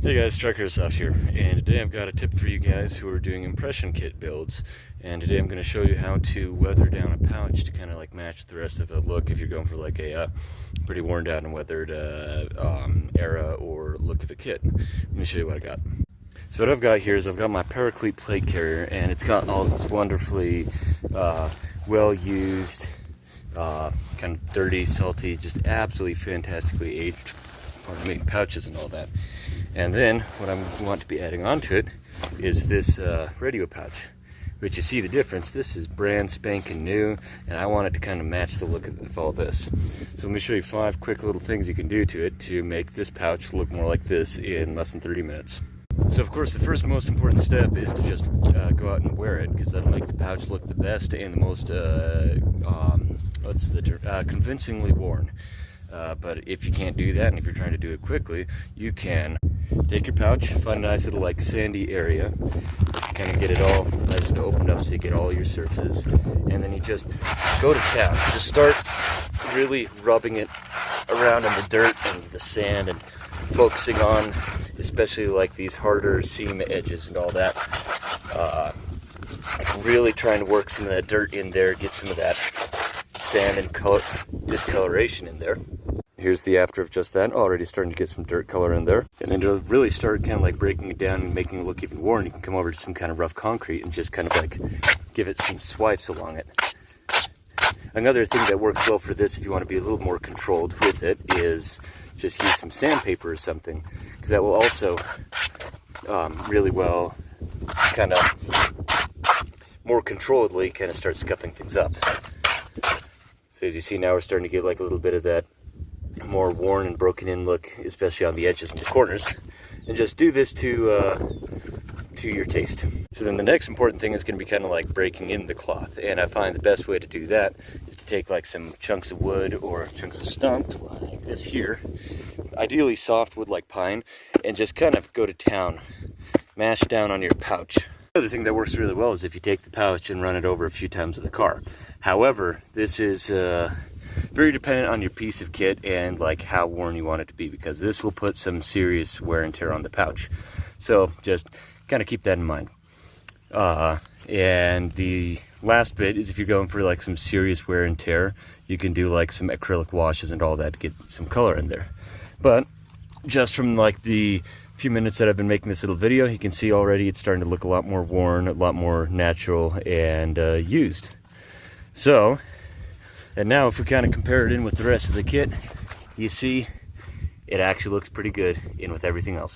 Hey guys, Airsoft here, and today I've got a tip for you guys who are doing impression kit builds. And today I'm going to show you how to weather down a pouch to kind of like match the rest of the look if you're going for like a pretty worn down and weathered era or look of the kit. Let me show you what I got. So what I've got here is I've got my Paraclete plate carrier, and it's got all this wonderfully well used, kind of dirty, salty, just absolutely fantastically aged pouches and all that. And then what I want to be adding onto it is this radio pouch, which you see the difference. This is brand spanking new, and I want it to kind of match the look of all this. So let me show you 5 quick little things you can do to it to make this pouch look more like this in less than 30 minutes. So of course the first most important step is to just go out and wear it, because that'll make the pouch look the best and the most convincingly worn. But if you can't do that, and if you're trying to do it quickly, you can take your pouch, find a nice little like sandy area, kind of get it all nice and opened up so you get all your surfaces, and then you just go to town. Just start really rubbing it around in the dirt and the sand, and focusing on especially like these harder seam edges and all that. Really trying to work some of that dirt in there, get some of that sand and discoloration in there. Here's the after of just that. Already starting to get some dirt color in there. And then to really start kind of like breaking it down and making it look even worn, you can come over to some kind of rough concrete and just kind of like give it some swipes along it. Another thing that works well for this, if you want to be a little more controlled with it, is just use some sandpaper or something, because that will also really well kind of more controlledly kind of start scuffing things up. So as you see now, we're starting to get like a little bit of that more worn and broken in look, especially on the edges and the corners. And just do this to your taste. So then the next important thing is going to be kind of like breaking in the cloth, and I find the best way to do that is to take like some chunks of wood or chunks of stump like this here, ideally soft wood like pine, and just kind of go to town, mash down on your pouch. The other thing that works really well is if you take the pouch and run it over a few times in the car. However, this is very dependent on your piece of kit and like how worn you want it to be, because this will put some serious wear and tear on the pouch. So just kind of keep that in mind. And the last bit is if you're going for like some serious wear and tear, you can do like some acrylic washes and all that to get some color in there. But just from like the few minutes that I've been making this little video, you can see already it's starting to look a lot more worn, a lot more natural and used. So, and now if we kind of compare it in with the rest of the kit, you see it actually looks pretty good in with everything else.